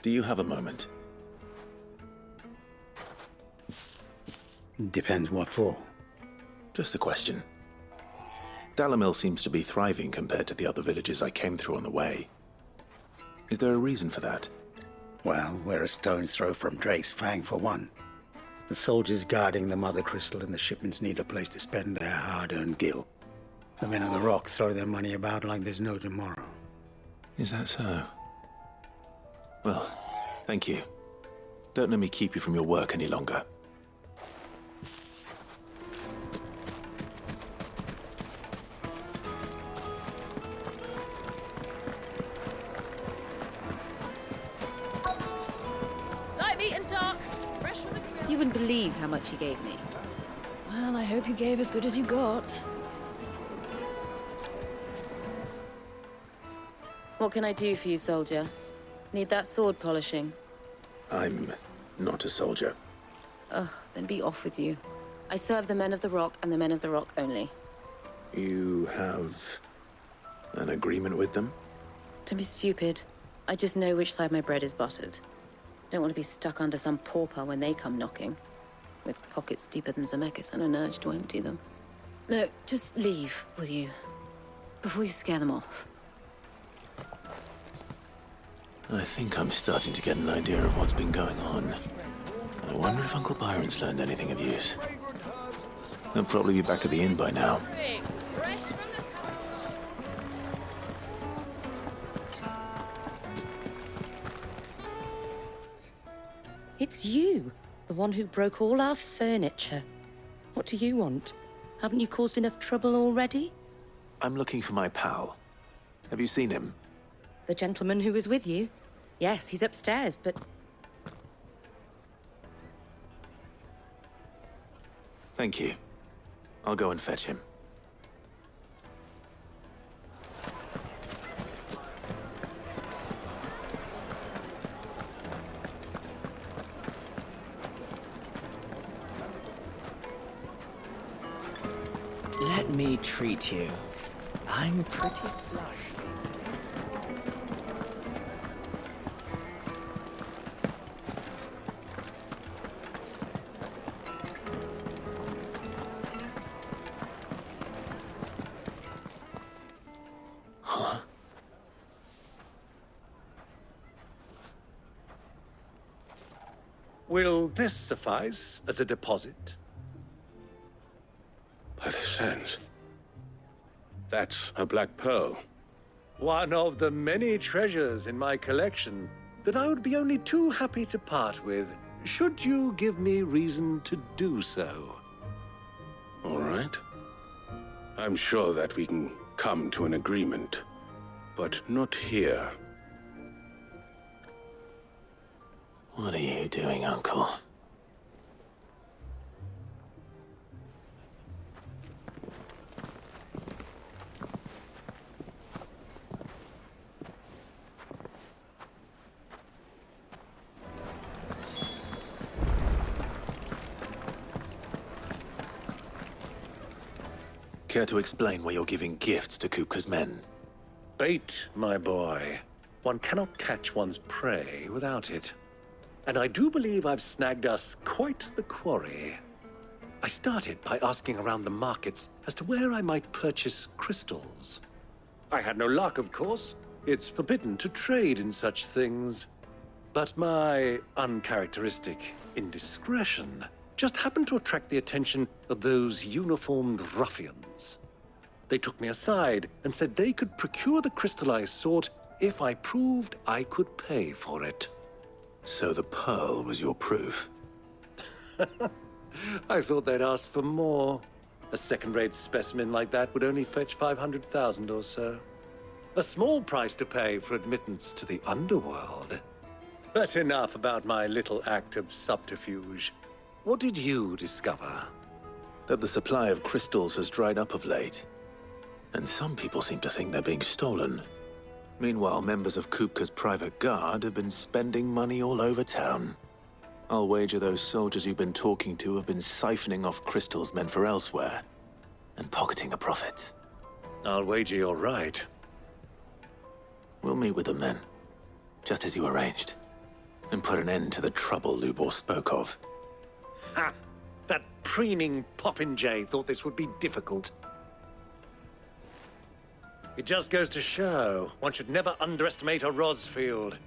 Do you have a moment? Depends what for. Just a question. Dalamil seems to be thriving compared to the other villages I came through on the way. Is there a reason for that? Well, we're a stone's throw from Drake's Fang, for one. The soldiers guarding the Mother Crystal and the shipments need a place to spend their hard-earned gil. The men of the Rock throw their money about like there's no tomorrow. Is that so? Well, thank you. Don't let me keep you from your work any longer. Light, meat, and dark. Fresh from the grill. You wouldn't believe how much he gave me. Well, I hope you gave as good as you got. What can I do for you, soldier? Need that sword polishing? I'm not a soldier. Ugh, then be off with you. I serve the men of the Rock and the men of the Rock only. You have an agreement with them? Don't be stupid. I just know which side my bread is buttered. Don't want to be stuck under some pauper when they come knocking. With pockets deeper than Zemeckis and an urge to empty them. No, just leave, will you? Before you scare them off. I think I'm starting to get an idea of what's been going on. I wonder if Uncle Byron's learned anything of use. They'll probably be back at the inn by now. Drinks, fresh from the It's you, the one who broke all our furniture. What do you want? Haven't you caused enough trouble already? I'm looking for my pal. Have you seen him? The gentleman who was with you? Yes, he's upstairs, but... Thank you. I'll go and fetch him. Let me treat you. I'm pretty flush these days. Huh? Will this suffice as a deposit? By the sands. That's a black pearl. One of the many treasures in my collection that I would be only too happy to part with, should you give me reason to do so. All right. I'm sure that we can come to an agreement, but not here. What are you doing, Uncle? Care to explain why you're giving gifts to Kupka's men? Bait, my boy. One cannot catch one's prey without it. And I do believe I've snagged us quite the quarry. I started by asking around the markets as to where I might purchase crystals. I had no luck, of course. It's forbidden to trade in such things. But my uncharacteristic indiscretion just happened to attract the attention of those uniformed ruffians. They took me aside and said they could procure the crystal I sought if I proved I could pay for it. So the pearl was your proof? I thought they'd ask for more. A second-rate specimen like that would only fetch 500,000 or so. A small price to pay for admittance to the underworld. But enough about my little act of subterfuge. What did you discover? That the supply of crystals has dried up of late. And some people seem to think they're being stolen. Meanwhile, members of Kupka's private guard have been spending money all over town. I'll wager those soldiers you've been talking to have been siphoning off crystals meant for elsewhere, and pocketing the profits. I'll wager you're right. We'll meet with them then, just as you arranged. and put an end to the trouble Lubor spoke of. Ha! That preening popinjay thought this would be difficult. It just goes to show, one should never underestimate a Rosfield.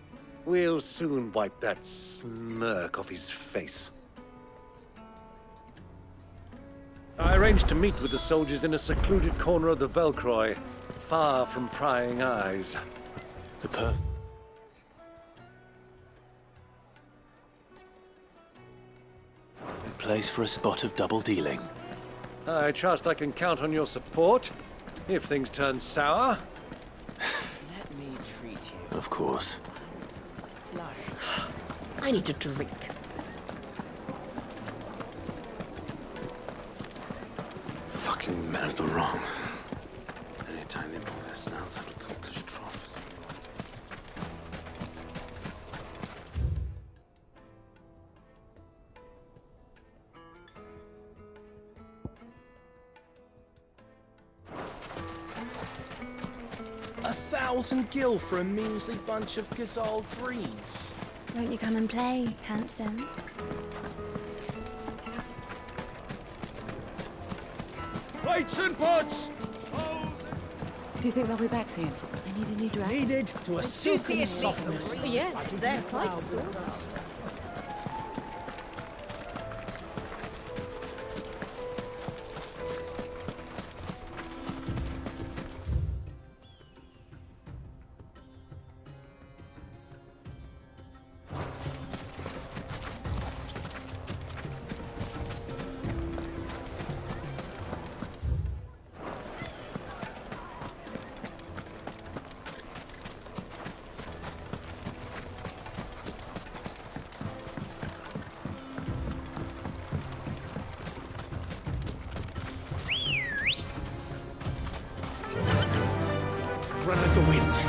We'll soon wipe that smirk off his face. I arranged to meet with the soldiers in a secluded corner of the Velcroy, far from prying eyes. A place for a spot of double dealing. I trust I can count on your support, if things turn sour. Let me treat you. Of course. I need a drink. Fucking men of the wrong. Anytime they pull their snouts out of Cook's trough is A 1,000 gil for a measly bunch of Gazal trees. Won't you come and play, handsome? Plates and pots! Do you think they'll be back soon? I need a new dress. Needed to a silken softness. Yes, they're quite sort of. Run like the wind.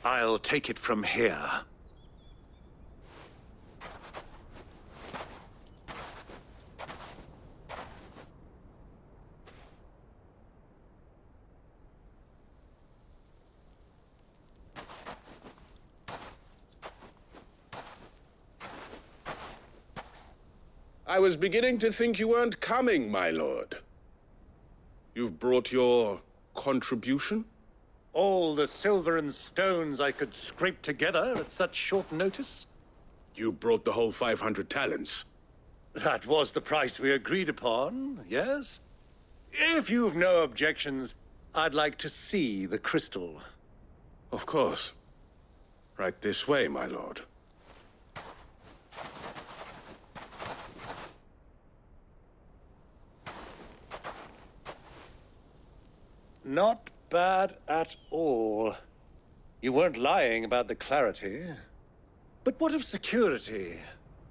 I'll take it from here. I was beginning to think you weren't coming, my lord. You've brought your contribution? All the silver and stones I could scrape together at such short notice? You brought the whole 500 talents. That was the price we agreed upon, yes? If you've no objections, I'd like to see the crystal. Of course. Right this way, my lord. Not bad at all. You weren't lying about the clarity. But what of security?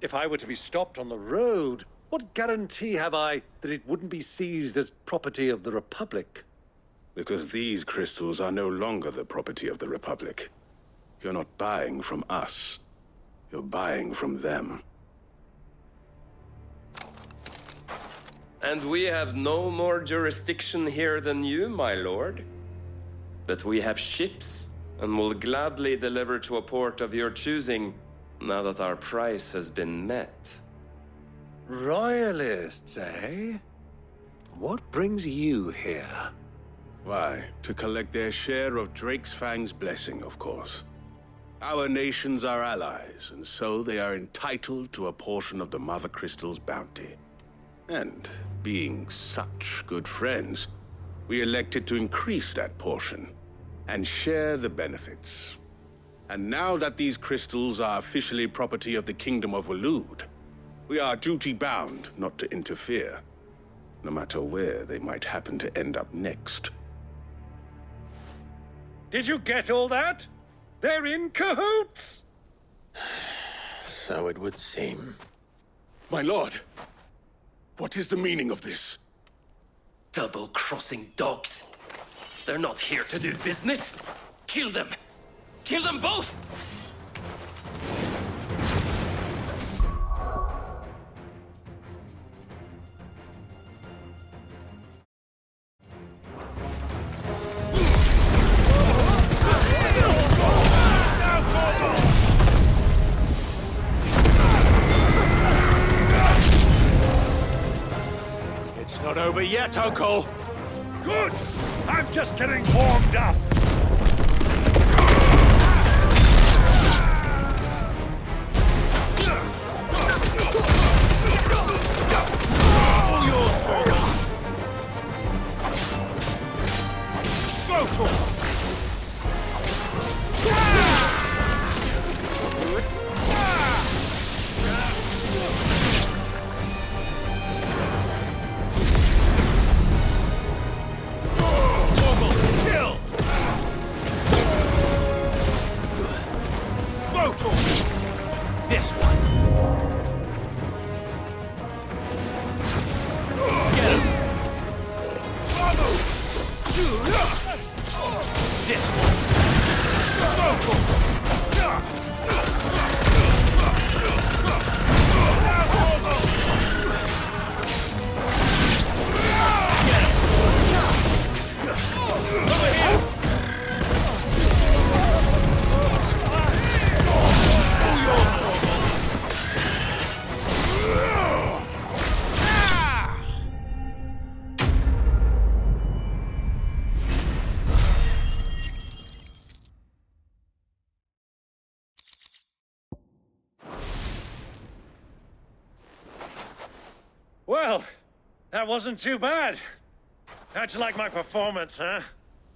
If I were to be stopped on the road, what guarantee have I that it wouldn't be seized as property of the Republic? Because these crystals are no longer the property of the Republic. You're not buying from us. You're buying from them. And we have no more jurisdiction here than you, my lord. But we have ships, and will gladly deliver to a port of your choosing, now that our price has been met. Royalists, eh? What brings you here? Why, to collect their share of Drake's Fang's blessing, of course. Our nations are allies, and so they are entitled to a portion of the Mother Crystal's bounty. And, being such good friends, we elected to increase that portion and share the benefits. And now that these crystals are officially property of the Kingdom of Waloed, we are duty-bound not to interfere, no matter where they might happen to end up next. Did you get all that? They're in cahoots! So it would seem. My lord, what is the meaning of this? Double-crossing dogs. They're not here to do business. Kill them. Kill them both! It's not over yet, Uncle! Good! I'm just getting warmed up! All yours, Torgal! Go, Torgal! This one. Get him. This one. Over here. Well, that wasn't too bad. How'd you like my performance, huh?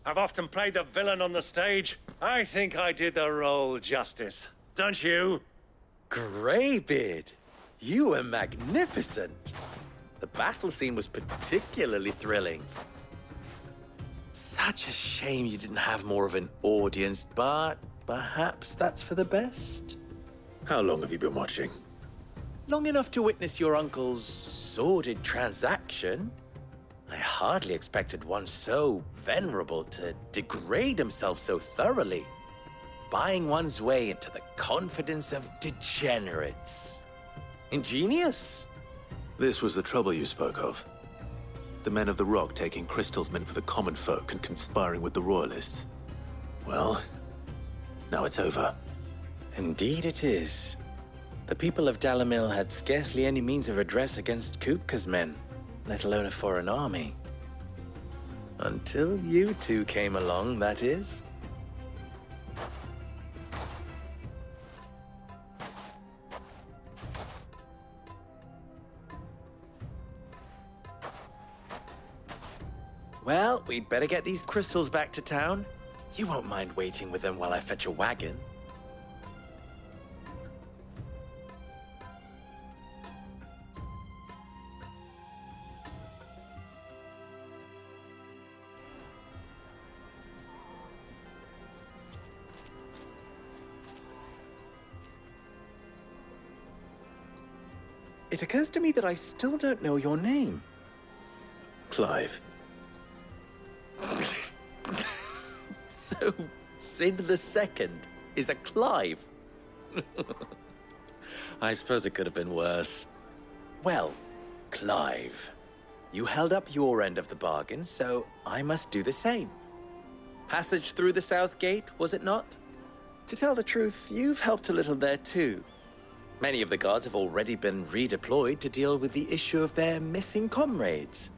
I've often played the villain on the stage. I think I did the role justice. Don't you? Greybeard, you were magnificent. The battle scene was particularly thrilling. Such a shame you didn't have more of an audience, but perhaps that's for the best. How long have you been watching? Long enough to witness your uncle's sordid transaction. I hardly expected one so venerable to degrade himself so thoroughly, buying one's way into the confidence of degenerates. Ingenious. This was the trouble you spoke of. The men of the Rock taking crystals meant for the common folk and conspiring with the Royalists. Well, now it's over. Indeed it is. The people of Dalamil had scarcely any means of redress against Kupka's men, let alone a foreign army. Until you two came along, that is. Well, we'd better get these crystals back to town. You won't mind waiting with them while I fetch a wagon. It occurs to me that I still don't know your name. Clive. So, Sid the Second is a Clive? I suppose it could have been worse. Well, Clive, you held up your end of the bargain, so I must do the same. Passage through the South Gate, was it not? To tell the truth, you've helped a little there too. Many of the guards have already been redeployed to deal with the issue of their missing comrades.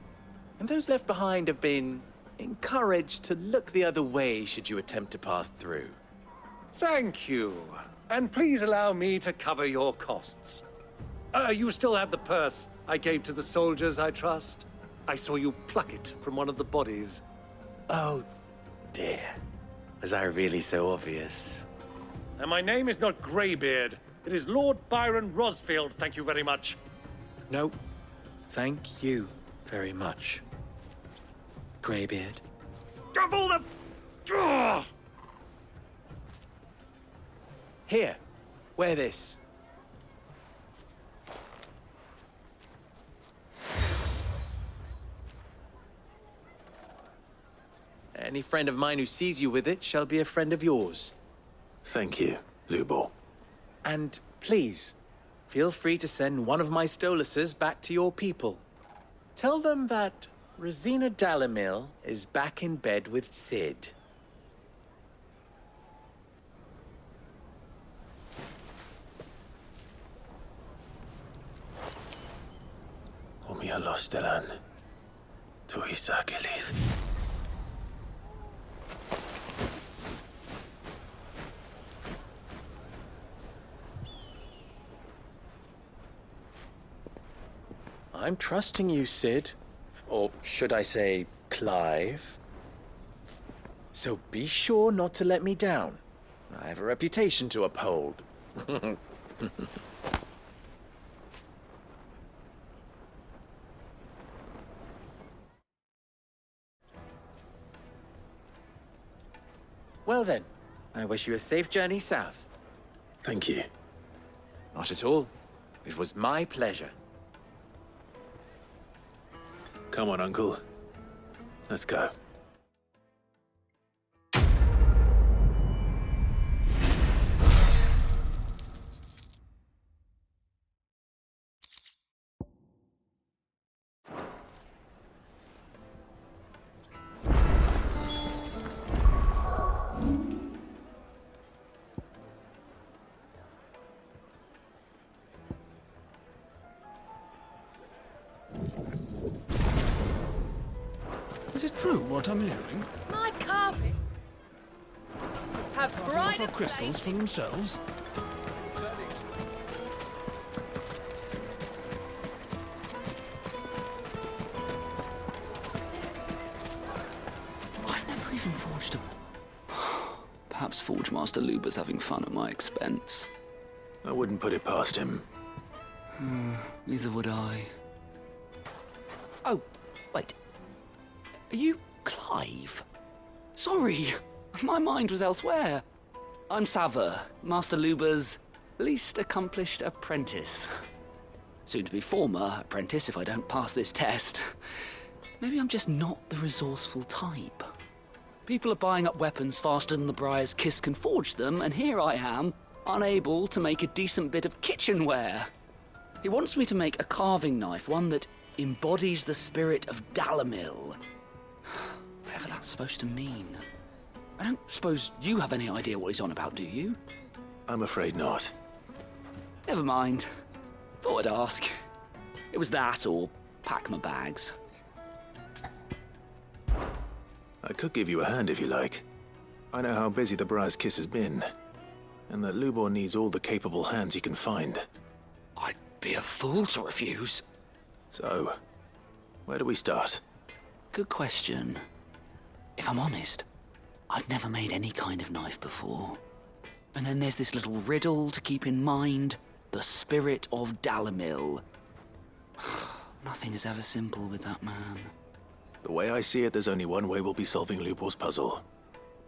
And those left behind have been encouraged to look the other way should you attempt to pass through. Thank you. And please allow me to cover your costs. You still have the purse I gave to the soldiers, I trust? I saw you pluck it from one of the bodies. Oh, dear. Was I really so obvious? And my name is not Greybeard. It is Lord Byron Rosfield, thank you very much. No, thank you very much, Greybeard. Of all the... Ugh! Here, wear this. Any friend of mine who sees you with it shall be a friend of yours. Thank you, Lubor. And please, feel free to send one of my Stoluses back to your people. Tell them that Rosina Dalamil is back in bed with Sid. Omia Lostelan. Tu Isakelis. I'm trusting you, Sid. Or should I say, Clive? So be sure not to let me down. I have a reputation to uphold. Well then, I wish you a safe journey south. Thank you. Not at all. It was my pleasure. Come on, Uncle. Let's go. Is it true what I'm hearing? My carving have Cutting off crystals for themselves? I've never even forged a... Perhaps Forge Master Luber's having fun at my expense. I wouldn't put it past him. Neither would I. Oh, wait. Are you Clive? Sorry, my mind was elsewhere. I'm Sava, Master Luber's least accomplished apprentice. Soon to be former apprentice if I don't pass this test. Maybe I'm just not the resourceful type. People are buying up weapons faster than the Briar's Kiss can forge them, and here I am, unable to make a decent bit of kitchenware. He wants me to make a carving knife, one that embodies the spirit of Dalamil. Whatever that's supposed to mean. I don't suppose you have any idea what he's on about, do you? I'm afraid not. Never mind. Thought I'd ask. It was that or pack my bags. I could give you a hand if you like. I know how busy the Briar's Kiss has been, and that Lubor needs all the capable hands he can find. I'd be a fool to refuse. So, where do we start? Good question. If I'm honest, I've never made any kind of knife before. And then there's this little riddle to keep in mind. The spirit of Dalamil. Nothing is ever simple with that man. The way I see it, there's only one way we'll be solving Lubor's puzzle.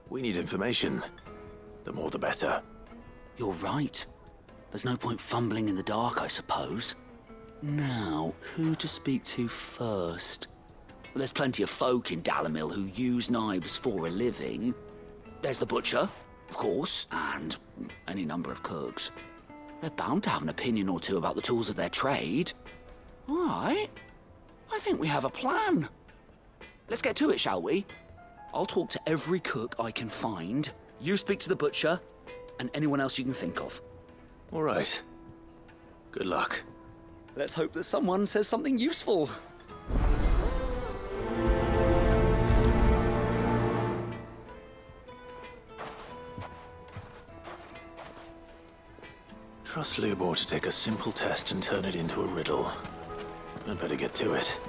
We need information. The more the better. You're right. There's no point fumbling in the dark, I suppose. Now, who to speak to first? Well, there's plenty of folk in Dalamil who use knives for a living. There's the butcher, of course, and any number of cooks. They're bound to have an opinion or two about the tools of their trade. All right. I think we have a plan. Let's get to it, shall we? I'll talk to every cook I can find. You speak to the butcher, and anyone else you can think of. All right. Good luck. Let's hope that someone says something useful. Trust Lubor to take a simple test and turn it into a riddle. I'd better get to it.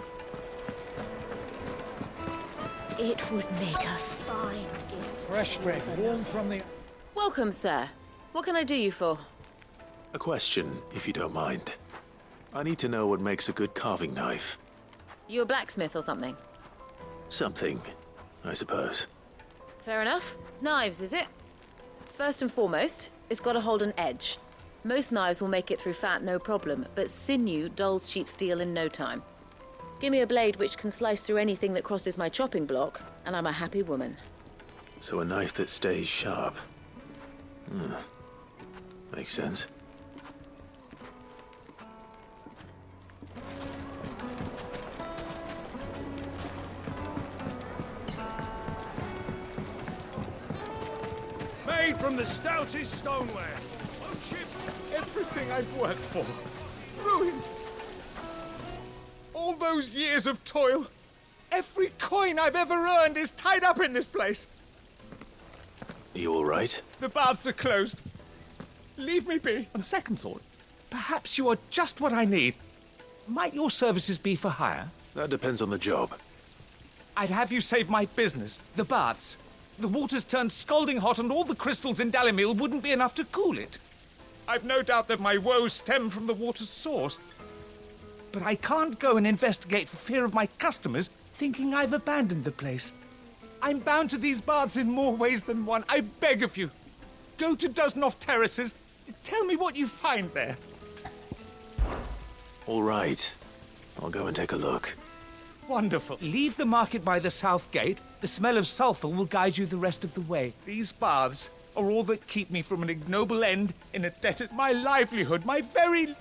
It would make a fine gift. Fresh bread, warm from the... Welcome, sir. What can I do you for? A question, if you don't mind. I need to know what makes a good carving knife. You a blacksmith or something? Something, I suppose. Fair enough. Knives, is it? First and foremost, it's got to hold an edge. Most knives will make it through fat, no problem, but sinew dulls cheap steel in no time. Give me a blade which can slice through anything that crosses my chopping block, and I'm a happy woman. So a knife that stays sharp. Makes sense. Made from the stoutest stoneware. Won't ship. Everything I've worked for. Ruined. All those years of toil. Every coin I've ever earned is tied up in this place. You all right? The baths are closed. Leave me be. On second thought, perhaps you are just what I need. Might your services be for hire? That depends on the job. I'd have you save my business, the baths. The water's turned scalding hot and all the crystals in Dalimil wouldn't be enough to cool it. I've no doubt that my woes stem from the water's source. But I can't go and investigate for fear of my customers thinking I've abandoned the place. I'm bound to these baths in more ways than one. I beg of you. Go to Dusnoff Terraces. Tell me what you find there. All right. I'll go and take a look. Wonderful. Leave the market by the south gate. The smell of sulphur will guide you the rest of the way. These baths are all that keep me from an ignoble end in a desert. My livelihood, my very...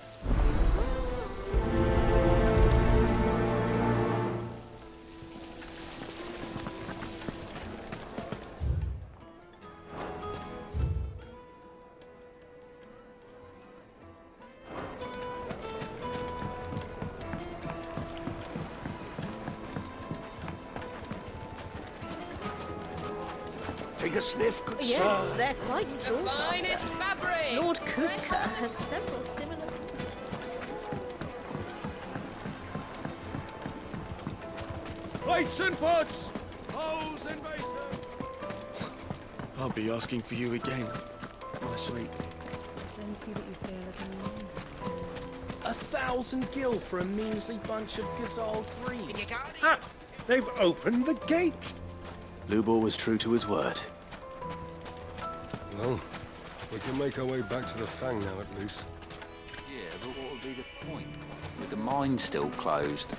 Take a sniff, good Yes, sir. they're quite saucy. Finest fabric! Lord Kupka has several similar... Plates and pots! Bowls and basins! I'll be asking for you again, my sweet. Then see that you stay a little longer. 1,000 gil for a measly bunch of Gazal green. Ah, they've opened the gate. Lubor was true to his word. Well, we can make our way back to the Fang now, at least. Yeah, but what would be the point? With the mine still closed.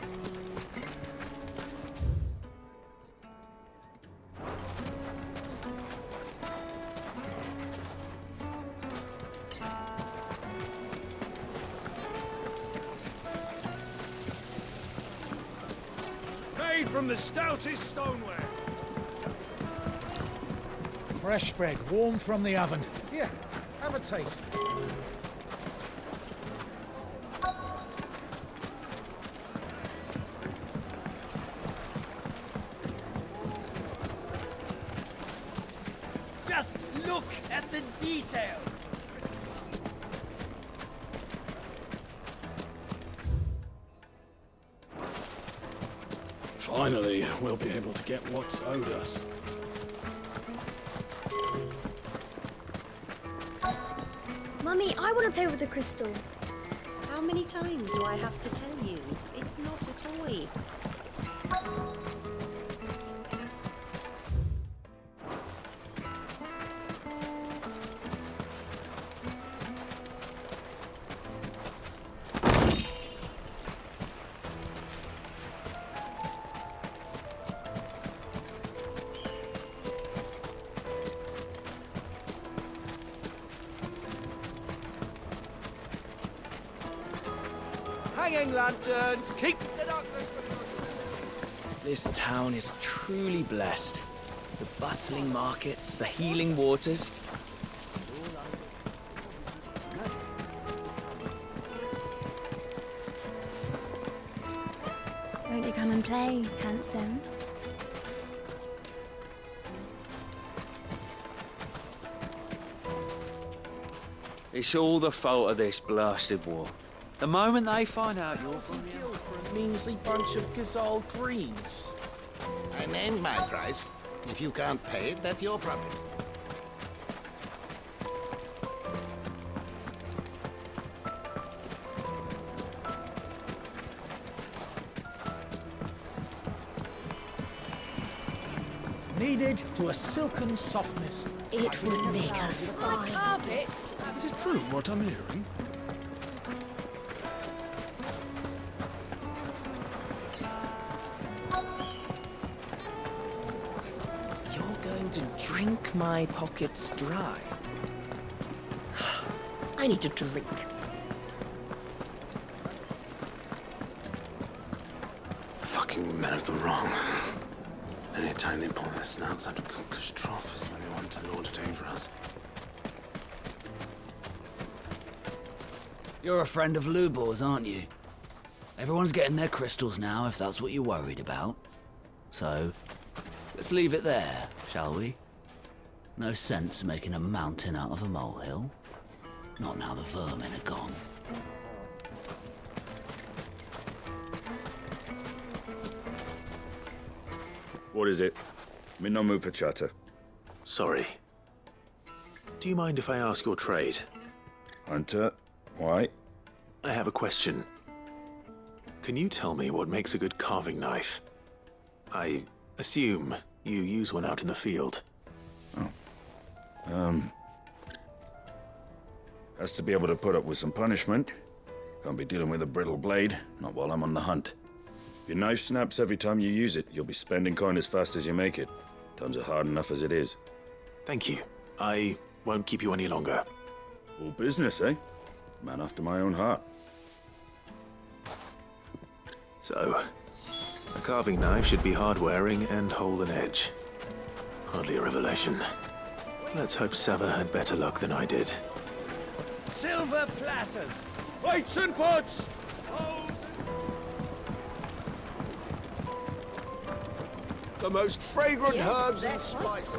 Made from the stoutest stoneware. Fresh bread, warm from the oven. Here, have a taste. Just look at the detail. Finally, we'll be able to get what's owed us. Mummy, I want to play with the crystal. How many times do I have to tell you? It's not a toy. Hanging lanterns, keep the darkness. This town is truly blessed. The bustling markets, the healing waters. Won't you come and play, handsome? It's all the fault of this blasted war. The moment they find out you're from here... For a measly bunch of Gazal greens. I named my price. If you can't pay it, that's your problem. kneaded to a silken softness. It would make a fine carpet. Is it true what I'm hearing? You're going to drink my pockets dry. I need to drink. Fucking men of the wrong. Any time they pull their snouts out of cookers' trough is when they want to lord it over us. You're a friend of Lubor's, aren't you? Everyone's getting their crystals now, if that's what you're worried about. So, let's leave it there, shall we? No sense making a mountain out of a molehill. Not now the vermin are gone. What is it? I'm in no mood for chatter. Sorry. Do you mind if I ask your trade? Hunter, why? I have a question. Can you tell me what makes a good carving knife? I assume you use one out in the field. Has to be able to put up with some punishment. Can't be dealing with a brittle blade, not while I'm on the hunt. If your knife snaps every time you use it, you'll be spending coin as fast as you make it. Times are hard enough as it is. Thank you. I won't keep you any longer. All business, eh? Man after my own heart. So, a carving knife should be hard-wearing and hold an edge. Hardly a revelation. Let's hope Sava had better luck than I did. Silver platters! Plates and pots! The most fragrant herbs and spices.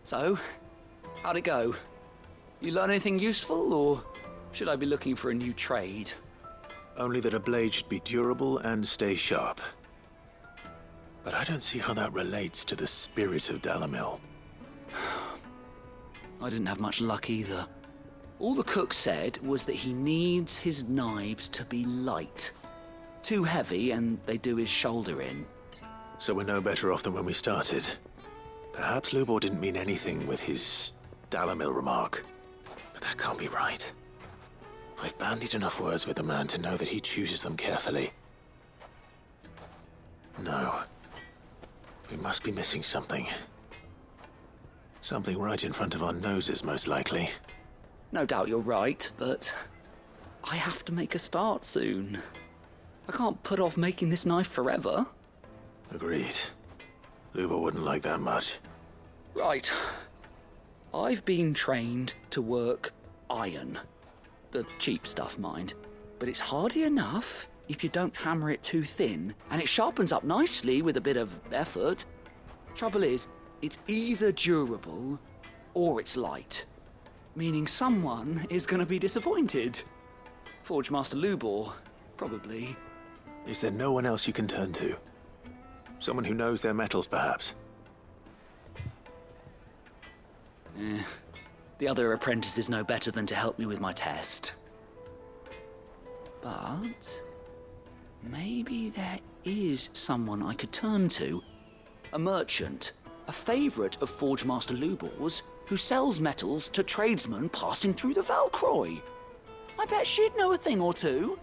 So, how'd it go? You learn anything useful, or should I be looking for a new trade? Only that a blade should be durable and stay sharp. But I don't see how that relates to the spirit of Dalamil. I didn't have much luck either. All the cook said was that he needs his knives to be light. Too heavy and they do his shoulder in. So we're no better off than when we started. Perhaps Lubor didn't mean anything with his Dalamil remark. But that can't be right. I've bandied enough words with the man to know that he chooses them carefully. No. We must be missing something. Something right in front of our noses, most likely. No doubt you're right, but I have to make a start soon. I can't put off making this knife forever. Agreed. Lubor wouldn't like that much. Right. I've been trained to work iron. The cheap stuff, mind. But it's hardy enough if you don't hammer it too thin, and it sharpens up nicely with a bit of effort. Trouble is, it's either durable or it's light. Meaning someone is going to be disappointed. Forge Master Lubor, probably. Is there no one else you can turn to? Someone who knows their metals, perhaps? The other apprentices know better than to help me with my test. But maybe there is someone I could turn to. A merchant, a favourite of Forge Master Lubor's, who sells metals to tradesmen passing through the Valcroy. I bet she'd know a thing or two.